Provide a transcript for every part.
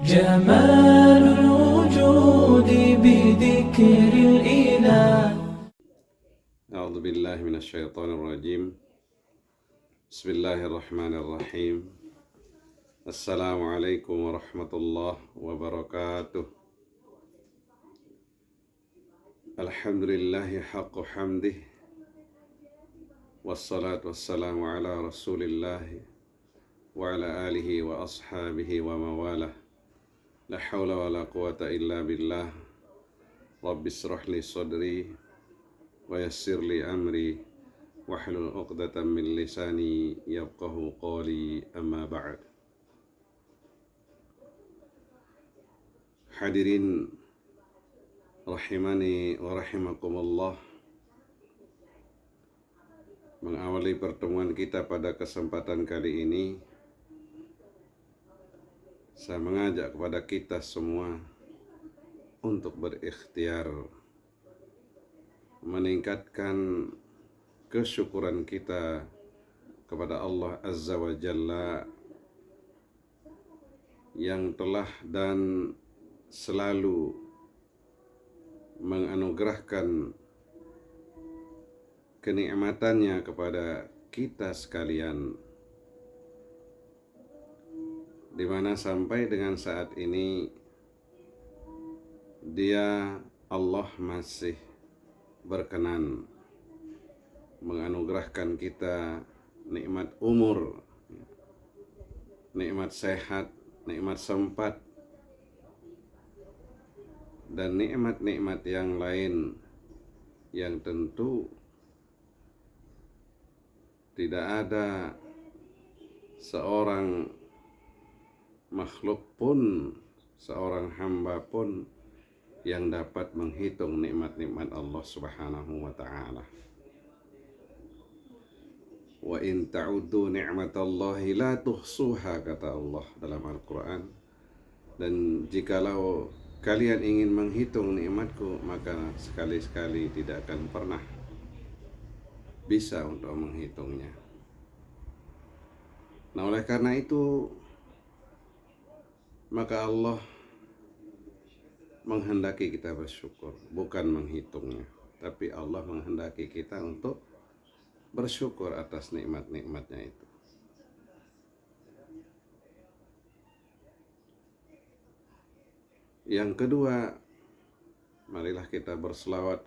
جمال الوجود بذكر الإله. أعوذ بالله من الشيطان الرجيم. بسم الله الرحمن الرحيم. السلام عليكم ورحمة الله وبركاته. الحمد لله حق حمده، والصلاة والسلام على رسول الله وعلى آله وأصحابه ومواله. لا حول ولا قوة إلا بالله. رب اشرح لي صدري ويسر لي أمري واحلل عقدة من لساني يفقه قولي. أما بعد. Hadirin rahimani wa rahimakumullah, mengawali pertemuan kita pada kesempatan kali ini, saya mengajak kepada kita semua untuk berikhtiar meningkatkan kesyukuran kita kepada Allah Azza wa Jalla yang telah dan selalu menganugerahkan kenikmatannya kepada kita sekalian, di mana sampai dengan saat ini Dia, Allah, masih berkenan menganugerahkan kita nikmat umur, nikmat sehat, nikmat sempat, dan nikmat-nikmat yang lain yang tentu tidak ada seorang makhluk pun, seorang hamba pun yang dapat menghitung nikmat-nikmat Allah Subhanahu wa ta'ala. Wa in ta'uddu ni'matallahi la tuhsuha, kata Allah dalam Al-Quran. Dan jikalau kalian ingin menghitung nikmatku, maka sekali-sekali tidak akan pernah bisa untuk menghitungnya. Nah, oleh karena itu, maka Allah menghendaki kita bersyukur, bukan menghitungnya, tapi Allah menghendaki kita untuk bersyukur atas nikmat-nikmatnya itu. Yang kedua, marilah kita berselawat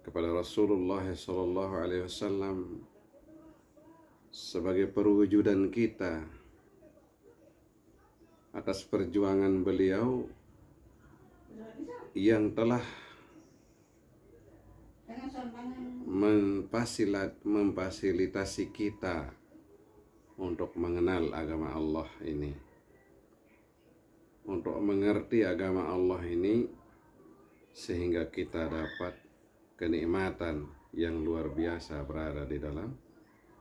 kepada Rasulullah SAW sebagai perwujudan kita atas perjuangan beliau yang telah memfasilitasi kita untuk mengenal agama Allah ini, untuk mengerti agama Allah ini, sehingga kita dapat kenikmatan yang luar biasa berada di dalam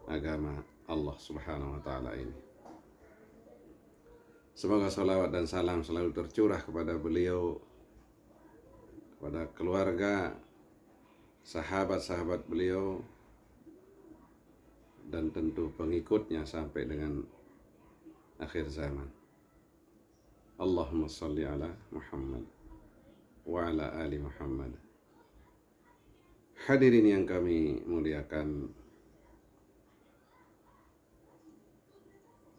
agama Allah Subhanahu wa ta'ala ini. Semoga salawat dan salam selalu tercurah kepada beliau, kepada keluarga, sahabat-sahabat beliau, dan tentu pengikutnya sampai dengan akhir zaman. Allahumma salli ala Muhammad wa ala ali Muhammad. Hadirin yang kami muliakan,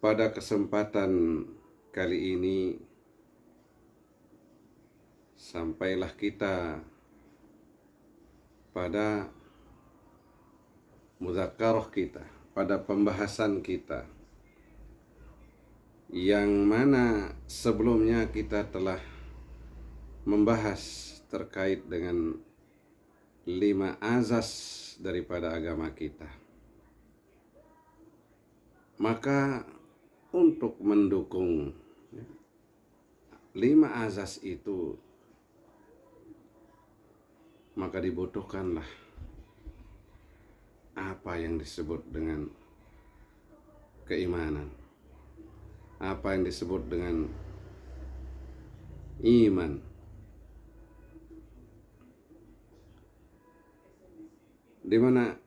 pada kesempatan kali ini sampailah kita pada mudzakarah kita, pada pembahasan kita, yang mana sebelumnya kita telah membahas terkait dengan 5 azas daripada agama kita. Maka untuk mendukung 5 azas itu, maka dibutuhkanlah apa yang disebut dengan keimanan, apa yang disebut dengan iman. Di mana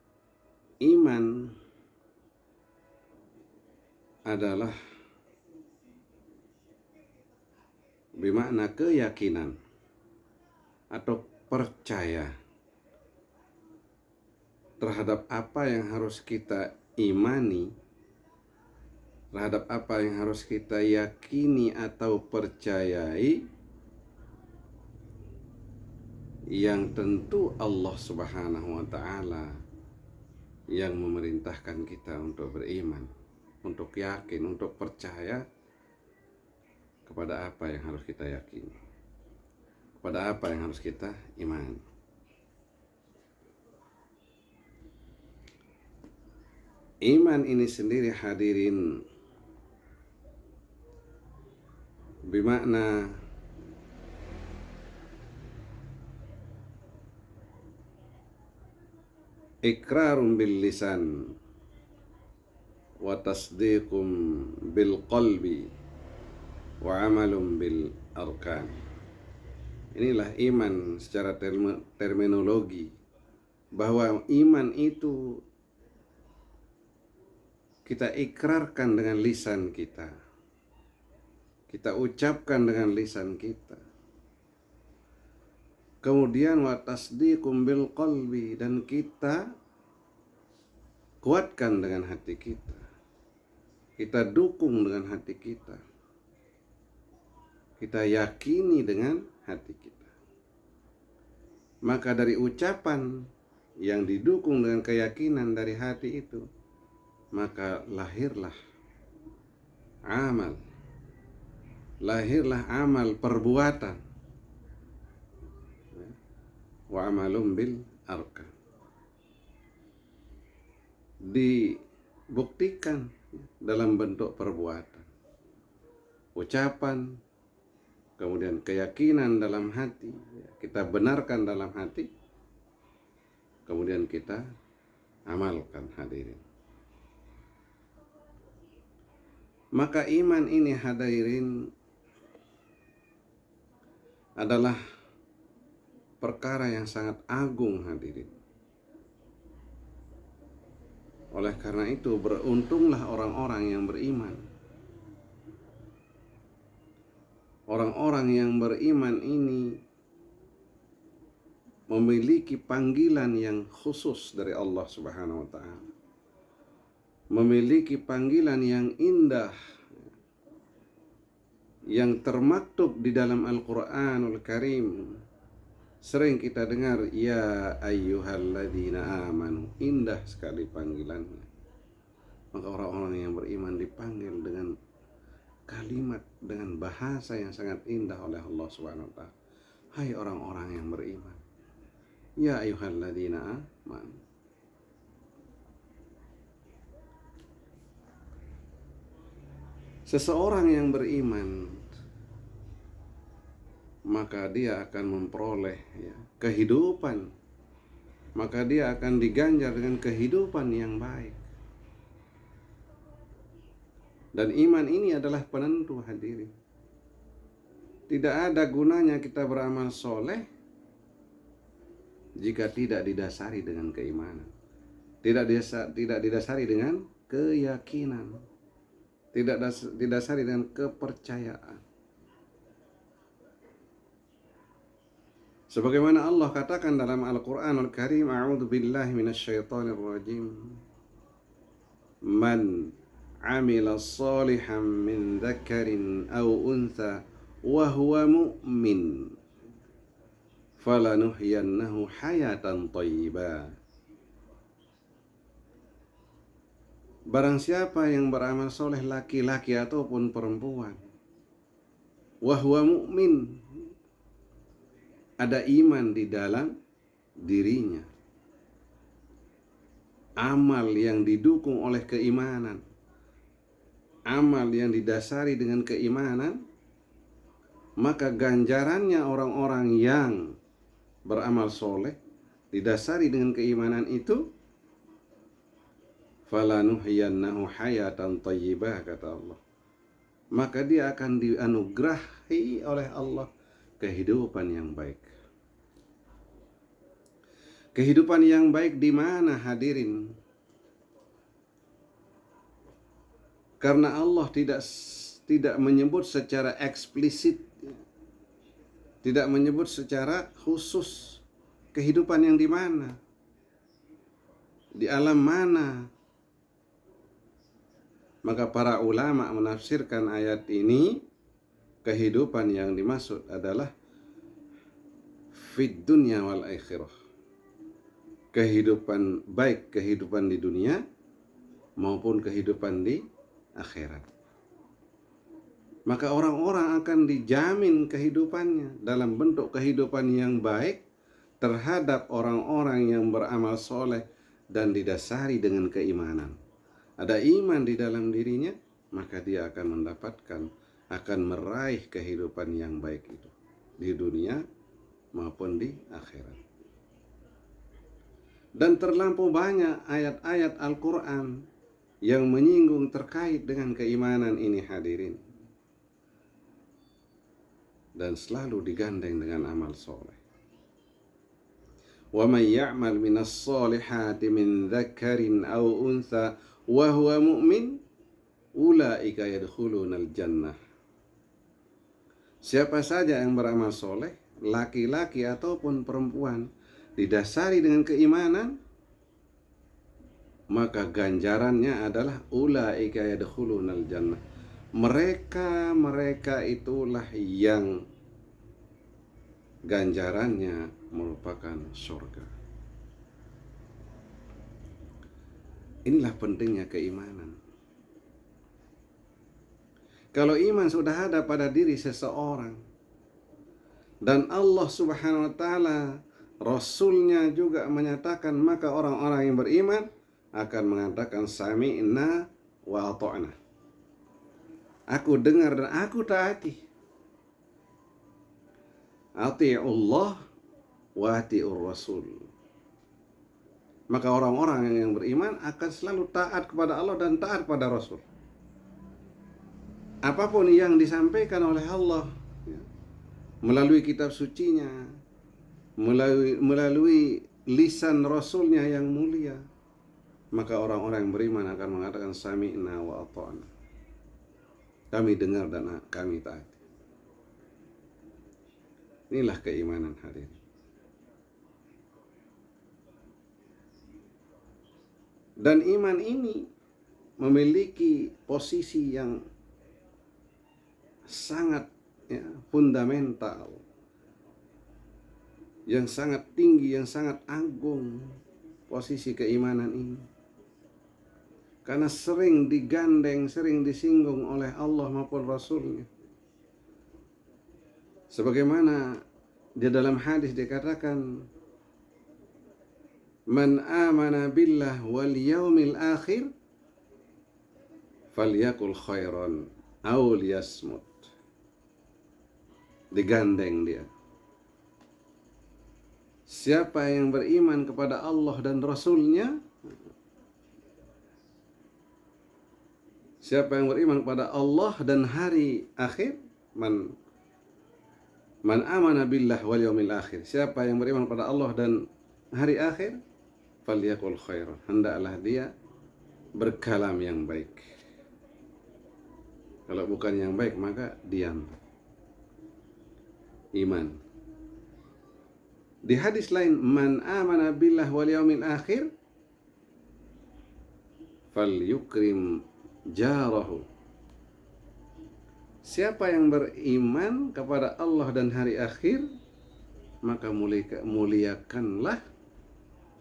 iman adalah bermakna keyakinan atau percaya terhadap apa yang harus kita imani, terhadap apa yang harus kita yakini atau percayai, yang tentu Allah Subhanahu wa Ta'ala yang memerintahkan kita untuk beriman, untuk yakin, untuk percaya kepada apa yang harus kita yakini, kepada apa yang harus kita imani. Iman ini sendiri hadirin bermakna iqrarun bil lisan wa tasdiqum bil qalbi wa amalum bil arkan. Inilah iman secara terminologi, bahwa iman itu kita ikrarkan dengan lisan kita, kita ucapkan dengan lisan kita, kemudian wa tasdiqum bil qalbi, dan kita kuatkan dengan hati kita, kita dukung dengan hati kita, kita yakini dengan hati kita. Maka dari ucapan yang didukung dengan keyakinan dari hati itu, maka lahirlah amal, lahirlah amal perbuatan, wa amalum bil arkan, dibuktikan dalam bentuk perbuatan, ucapan, kemudian keyakinan dalam hati, kita benarkan dalam hati, kemudian kita amalkan, hadirin. Maka iman ini hadirin adalah perkara yang sangat agung, hadirin. Oleh karena itu beruntunglah orang-orang yang beriman. Orang-orang yang beriman ini memiliki panggilan yang khusus dari Allah Subhanahu wa Ta'ala, memiliki panggilan yang indah yang termaktub di dalam Al-Quranul Karim. Sering kita dengar, ya ayyuhalladzina amanu, indah sekali panggilannya. Maka orang-orang yang beriman dipanggil dengan kalimat, dengan bahasa yang sangat indah oleh Allah Subhanahu wa Ta'ala. Hai orang-orang yang beriman, ya ayyuhalladzina amanu. Seseorang yang beriman, maka dia akan memperoleh kehidupan, maka dia akan diganjar dengan kehidupan yang baik. Dan iman ini adalah penentu, hadirin. Tidak ada gunanya kita beramal soleh jika tidak didasari dengan keimanan, tidak didasari dengan keyakinan, tidak didasari dengan kepercayaan. Sebagaimana Allah katakan dalam Al-Quranul Karim, a'udzu billahi minasyaitonir rajim, man amila salihan min dzakarin aw untha wa huwa mu'min falanuhyiyannahu hayatan thayyibah. Barang siapa yang beramal soleh, laki-laki ataupun perempuan, wa huwa mu'min, ada iman di dalam dirinya, amal yang didukung oleh keimanan, amal yang didasari dengan keimanan, maka ganjarannya orang-orang yang beramal soleh didasari dengan keimanan itu, falanuhyiyannahu hayatan thayyibah, kata Allah, maka dia akan dianugerahi oleh Allah kehidupan yang baik. Kehidupan yang baik di mana, hadirin? Karena Allah tidak menyebut secara eksplisit tidak menyebut secara khusus kehidupan yang di mana, di alam mana. Maka para ulama menafsirkan ayat ini, kehidupan yang dimaksud adalah fid dunya wal akhirah. Kehidupan baik kehidupan di dunia maupun kehidupan di akhirat. Maka orang-orang akan dijamin kehidupannya dalam bentuk kehidupan yang baik terhadap orang-orang yang beramal soleh dan didasari dengan keimanan. Ada iman di dalam dirinya, maka dia akan mendapatkan, akan meraih kehidupan yang baik itu di dunia maupun di akhirat. Dan terlampau banyak ayat-ayat Al-Quran yang menyinggung terkait dengan keimanan ini hadirin, dan selalu digandeng dengan amal soleh. Wa may ya'mal minas solihati min dzakarin aw untha wa huwa mu'min ulaika yadkhulunal jannah. Siapa saja yang beramal soleh, laki-laki ataupun perempuan, didasari dengan keimanan, maka ganjarannya adalah ulaika yadkhulunal jannah. Mereka itulah yang ganjarannya merupakan surga. Inilah pentingnya keimanan. Kalau iman sudah ada pada diri seseorang, dan Allah Subhanahu wa ta'ala, Rasulnya juga menyatakan, maka orang-orang yang beriman akan mengatakan sami'na wa ata'na. Aku dengar dan aku taati. Ati'ullah wa ati'ur Rasul. Maka orang-orang yang beriman akan selalu taat kepada Allah dan taat pada Rasul. Apapun yang disampaikan oleh Allah melalui kitab sucinya, melalui lisan Rasulnya yang mulia, maka orang-orang yang beriman akan mengatakan sami'na wa ata'na. Kami dengar dan kami taati. Inilah keimanan hadirin. Dan iman ini memiliki posisi yang sangat fundamental, yang sangat tinggi, yang sangat agung posisi keimanan ini. Karena sering digandeng, sering disinggung oleh Allah maupun Rasulnya. Sebagaimana di dalam hadis dikatakan, man amana billah wal yaumil akhir falyakul khairan aw liyasmut. Digandeng dia. Siapa yang beriman kepada Allah dan Rasulnya, siapa yang beriman kepada Allah dan hari akhir, man amana billah wal yaumil akhir, siapa yang beriman kepada Allah dan hari akhir, falyakul khairan, hendaklah dia berkalam yang baik. Kalau bukan yang baik, maka diam. Iman. Di hadis lain, man amana billah wal yaumil akhir falyukrim jarahu. Siapa yang beriman kepada Allah dan hari akhir, maka muliakanlah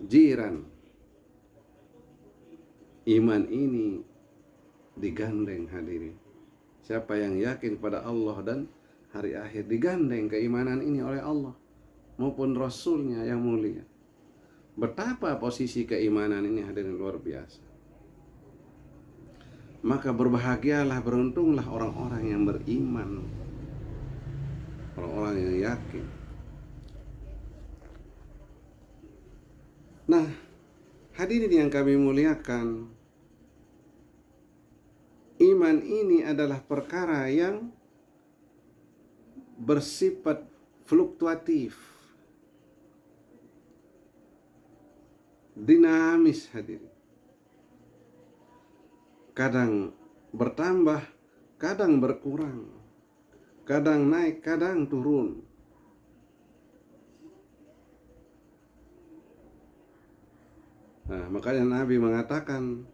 jiran. Iman ini digandeng hadirin. Siapa yang yakin kepada Allah dan hari akhir, digandeng keimanan ini oleh Allah maupun Rasulnya yang mulia. Betapa posisi keimanan ini hadirin luar biasa. Maka berbahagialah, beruntunglah orang-orang yang beriman, orang-orang yang yakin. Nah, hadirin yang kami muliakan, iman ini adalah perkara yang bersifat fluktuatif, dinamis hadirin. Kadang bertambah, kadang berkurang, kadang naik, kadang turun. Nah, makanya Nabi mengatakan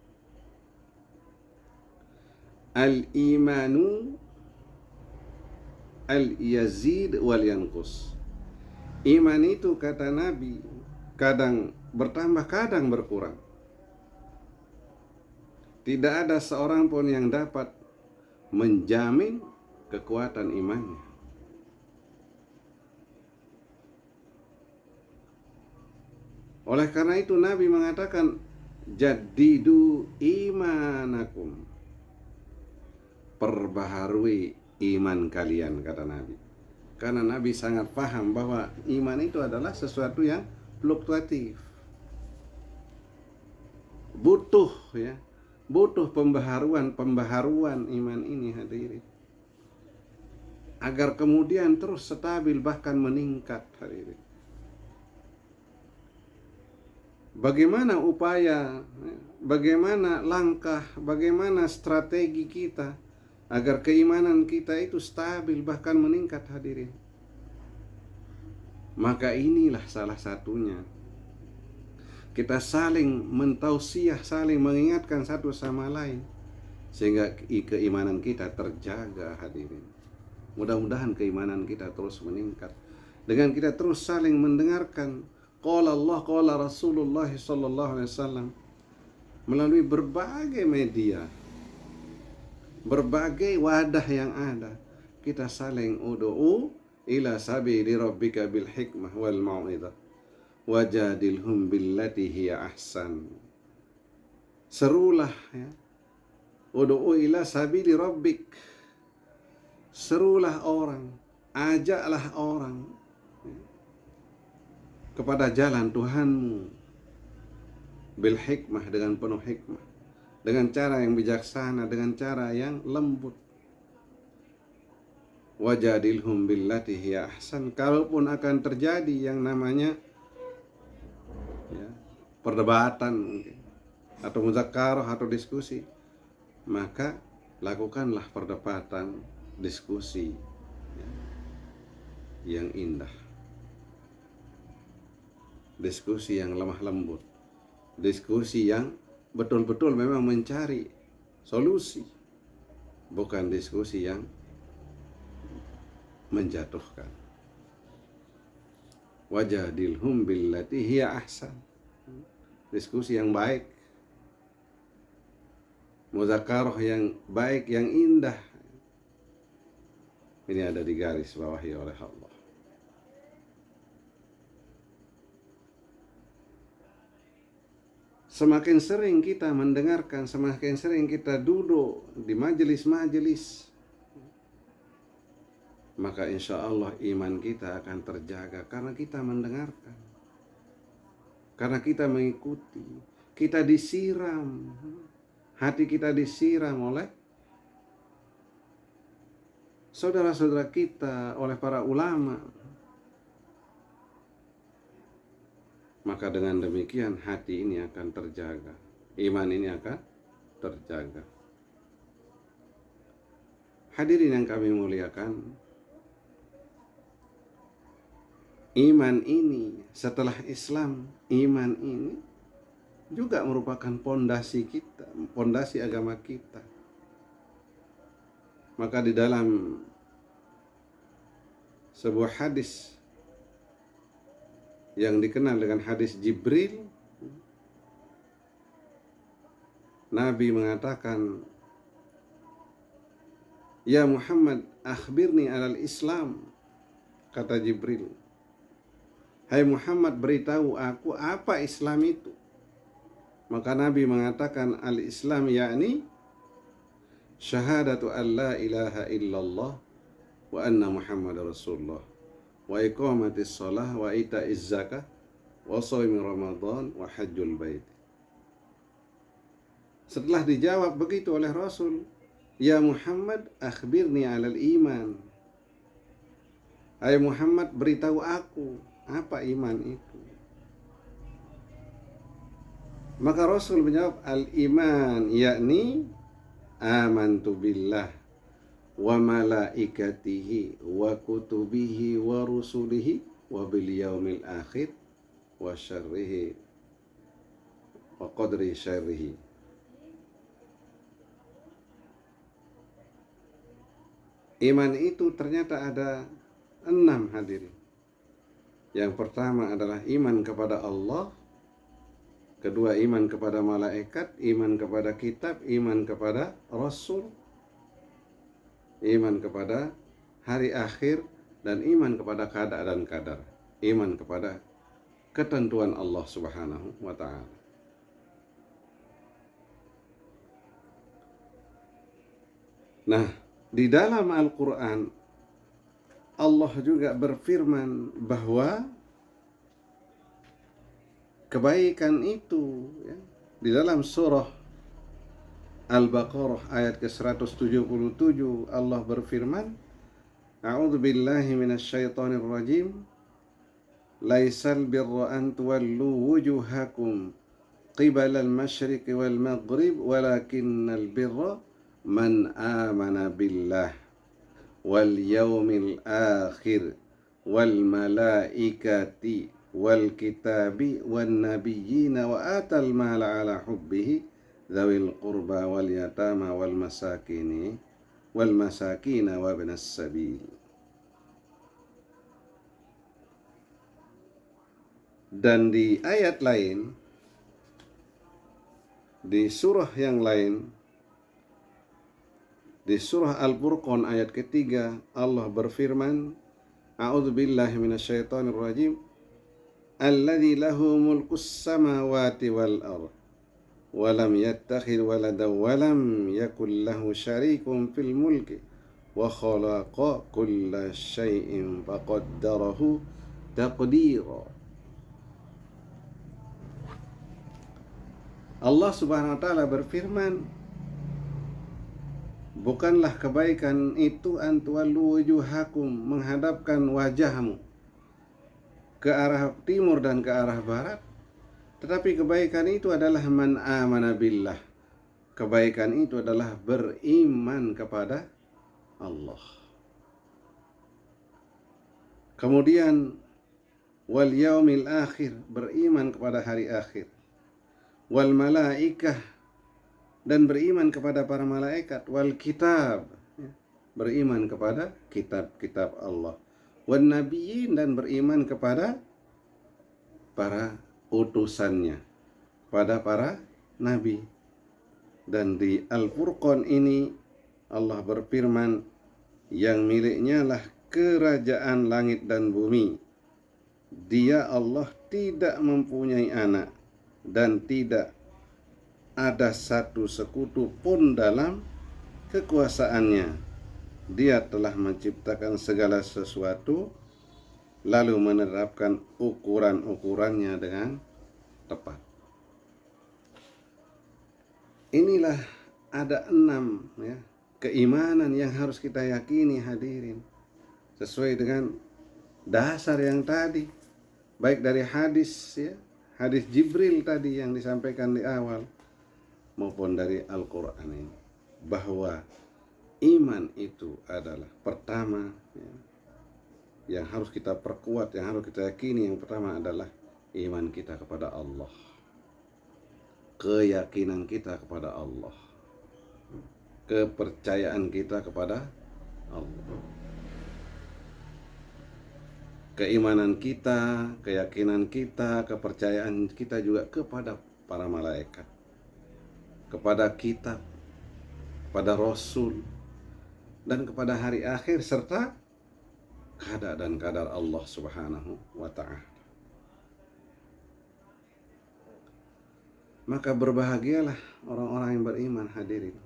al-imanu al-yazid wal yanqus. Iman itu, kata Nabi, kadang bertambah, kadang berkurang. Tidak ada seorang pun yang dapat menjamin kekuatan imannya. Oleh karena itu Nabi mengatakan jaddidu imanakum, perbaharui iman kalian, kata Nabi. Karena Nabi sangat paham bahwa iman itu adalah sesuatu yang fluktuatif, butuh pembaharuan iman ini, hadirin, agar kemudian terus stabil bahkan meningkat, hadirin. Bagaimana upaya, bagaimana langkah, bagaimana strategi kita agar keimanan kita itu stabil bahkan meningkat, hadirin? Maka inilah salah satunya. Kita saling mentausiah, saling mengingatkan satu sama lain, sehingga keimanan kita terjaga, hadirin. Mudah-mudahan keimanan kita terus meningkat dengan kita terus saling mendengarkan qala Allah, qala Rasulullah sallallahu alaihi wasallam melalui berbagai media, berbagai wadah yang ada. Kita saling ud'u ila sabili rabbika bil hikmah wal mau'izah wajadilhum billati hiya ahsan. Serulah, ya, ud'u ila sabili rabbik, serulah orang, ajaklah orang kepada jalan Tuhanmu bil hikmah, dengan penuh hikmah, dengan cara yang bijaksana, dengan cara yang lembut. Wajadilhum billati hiya ahsan. Kalaupun akan terjadi yang namanya perdebatan mungkin, atau muzakarah atau diskusi, maka lakukanlah perdebatan, diskusi yang indah, diskusi yang lemah lembut, diskusi yang betul-betul memang mencari solusi, bukan diskusi yang menjatuhkan. Wajadilhum billati hiya ahsan, diskusi yang baik, muzakarah yang baik, yang indah. Ini ada di garis bawahi oleh Allah. Semakin sering kita mendengarkan, semakin sering kita duduk di majelis-majelis, maka insya Allah iman kita akan terjaga, karena kita mendengarkan, karena kita mengikuti, kita disiram, hati kita disiram oleh saudara-saudara kita, oleh para ulama. Maka dengan demikian hati ini akan terjaga, iman ini akan terjaga. Hadirin yang kami muliakan, iman ini setelah Islam, iman ini juga merupakan pondasi kita, pondasi agama kita. Maka di dalam sebuah hadis yang dikenal dengan hadis Jibril, Nabi mengatakan, "Ya Muhammad, akhbirni alal Islam." Kata Jibril, "Hai Muhammad, beritahu aku apa Islam itu." Maka Nabi mengatakan, "Al-Islam yakni syahadatu an la ilaha illallah wa anna Muhammad Rasulullah wa iqamatis shalah wa ita'iz zakah wa shaumi Ramadan wa hajjul bait." Setelah dijawab begitu oleh Rasul, "Ya Muhammad, akhbirni alal iman." Hai Muhammad, beritahu aku apa iman itu. Maka Rasul menjawab, "Al-iman yakni amantu billah wa malaikatihi wa kutubihi wa rusulihi wa bil yaumil akhir wa syarrihi wa qadri syarrihi. Iman itu ternyata ada 6 hadirin. Yang pertama adalah iman kepada Allah, kedua iman kepada malaikat, iman kepada kitab, iman kepada rasul, iman kepada hari akhir, dan iman kepada qada dan qadar, iman kepada ketentuan Allah Subhanahu wa ta'ala. Nah, di dalam Al-Quran Allah juga berfirman bahwa kebaikan itu ya, di dalam surah Al-Baqarah ayat ke-177 Allah berfirman, A'udzu billahi minasyaitonir rajim, laisal birra an tuwallu wujuhakum qibala al-masyriqi wal maghrib walakinnal birra man amana billah wal yawmil akhir wal malaikati wal kitabi wan nabiyyina wa atal mala ala hubbihi dzawil qurba wal yatama wal masakina wa ibnas sabil. Dan di ayat lain, di surah yang lain, di surah Al-Furqan ayat ketiga, Allah berfirman, A'udzu billahi minasyaitonir rajim, alladzi lahu mulkus samawati wal ardh wa lam yattakhidh waladan wa lam yakul lahu syarikun fil mulki wa khalaqa kulla syai'in faqaddarahu taqdira. Allah Subhanahu wa taala berfirman, bukanlah kebaikan itu antuwallu wujuhakum, menghadapkan wajahmu ke arah timur dan ke arah barat, tetapi kebaikan itu adalah man amana billah. Kebaikan itu adalah beriman kepada Allah. Kemudian wal yaumil akhir, beriman kepada hari akhir. Wal malaikah, dan beriman kepada para malaikat. Wal kitab, beriman kepada kitab-kitab Allah. Wan nabiyyin, dan beriman kepada para utusannya, pada para nabi. Dan di Al-Furqan ini Allah berfirman, yang miliknya lah kerajaan langit dan bumi. Dia Allah tidak mempunyai anak dan tidak ada satu sekutu pun dalam kekuasaannya. Dia telah menciptakan segala sesuatu lalu menerapkan ukuran-ukurannya dengan tepat. Inilah ada 6 ya, keimanan yang harus kita yakini hadirin, sesuai dengan dasar yang tadi, baik dari hadis ya, hadis Jibril tadi yang disampaikan di awal, maupun dari Al-Quran ini, bahwa iman itu adalah pertama ya, yang harus kita perkuat, yang harus kita yakini. Yang pertama adalah iman kita kepada Allah, keyakinan kita kepada Allah, kepercayaan kita kepada Allah, keimanan kita, keyakinan kita, kepercayaan kita juga kepada para malaikat, kepada kitab, kepada rasul, dan kepada hari akhir, serta qada dan qadar Allah Subhanahu wa ta'ala. Maka berbahagialah orang-orang yang beriman hadirin,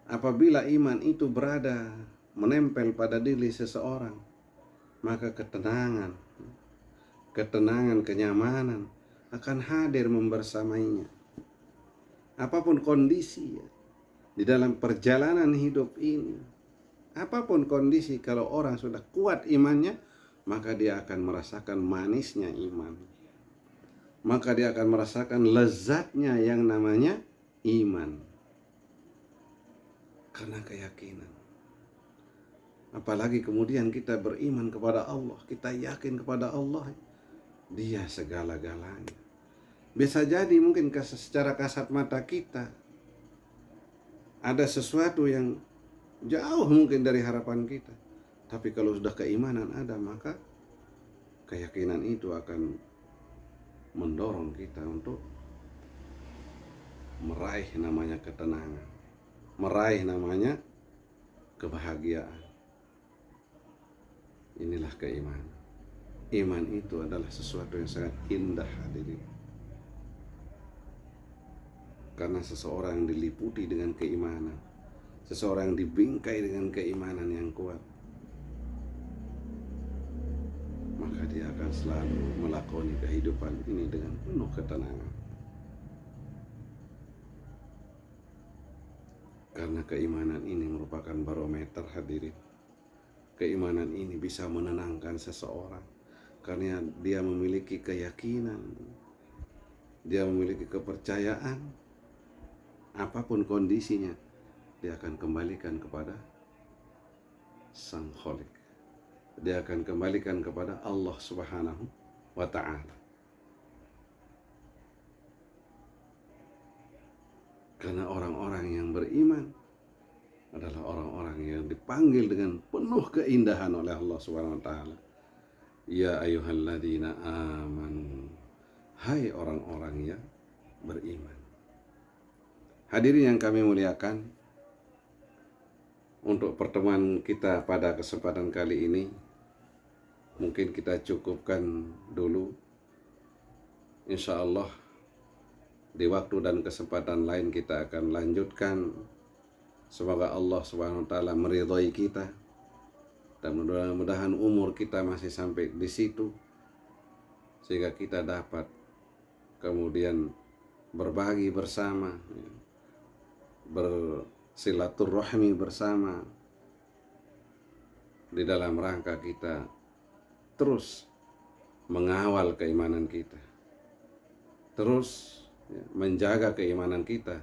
apabila iman itu berada menempel pada diri seseorang, maka ketenangan, kenyamanan akan hadir membersamainya. Apapun kondisi ya, di dalam perjalanan hidup ini, apapun kondisi, kalau orang sudah kuat imannya, maka dia akan merasakan manisnya iman, maka dia akan merasakan lezatnya yang namanya iman, karena keyakinan. Apalagi kemudian kita beriman kepada Allah, kita yakin kepada Allah, Dia segala-galanya. Bisa jadi mungkin secara kasat mata kita ada sesuatu yang jauh mungkin dari harapan kita. Tapi kalau sudah keimanan ada, maka keyakinan itu akan mendorong kita untuk meraih namanya ketenangan, meraih namanya kebahagiaan. Inilah keimanan. Iman itu adalah sesuatu yang sangat indah, hadirin. Karena seseorang yang diliputi dengan keimanan, seseorang yang dibingkai dengan keimanan yang kuat, maka dia akan selalu melakoni kehidupan ini dengan penuh ketenangan. Karena keimanan ini merupakan barometer, hadirin. Keimanan ini bisa menenangkan seseorang karena dia memiliki keyakinan, dia memiliki kepercayaan. Apapun kondisinya, dia akan kembalikan kepada Sang Khalik. Dia akan kembalikan kepada Allah Subhanahu wa Ta'ala. Karena orang-orang yang beriman adalah orang-orang yang dipanggil dengan penuh keindahan oleh Allah Subhanahu wa Ta'ala. Ya ayyuhalladzina amanu, hai orang-orang yang beriman. Hadirin yang kami muliakan, untuk pertemuan kita pada kesempatan kali ini mungkin kita cukupkan dulu. Insya Allah di waktu dan kesempatan lain kita akan lanjutkan. Semoga Allah Subhanahu wa Ta'ala meridhai kita, dan mudah-mudahan umur kita masih sampai di situ sehingga kita dapat kemudian berbagi bersama, bersilaturahmi bersama di dalam rangka kita terus mengawal keimanan kita, terus menjaga keimanan kita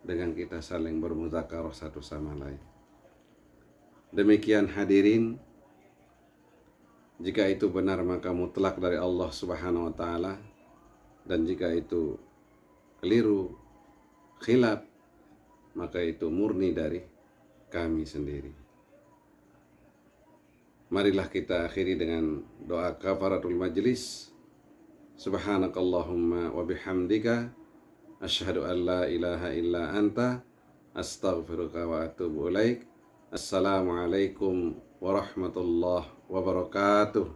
dengan kita saling bermudzakarah satu sama lain. Demikian hadirin, jika itu benar maka mutlak dari Allah Subhanahu wa Ta'ala, dan jika itu keliru, khilaf, maka itu murni dari kami sendiri. Marilah kita akhiri dengan doa kafaratul majlis. Subhanakallahumma wa bihamdika asyhadu an la ilaha illa anta astaghfiruka wa atubu ilaik. Assalamualaikum warahmatullahi wabarakatuh.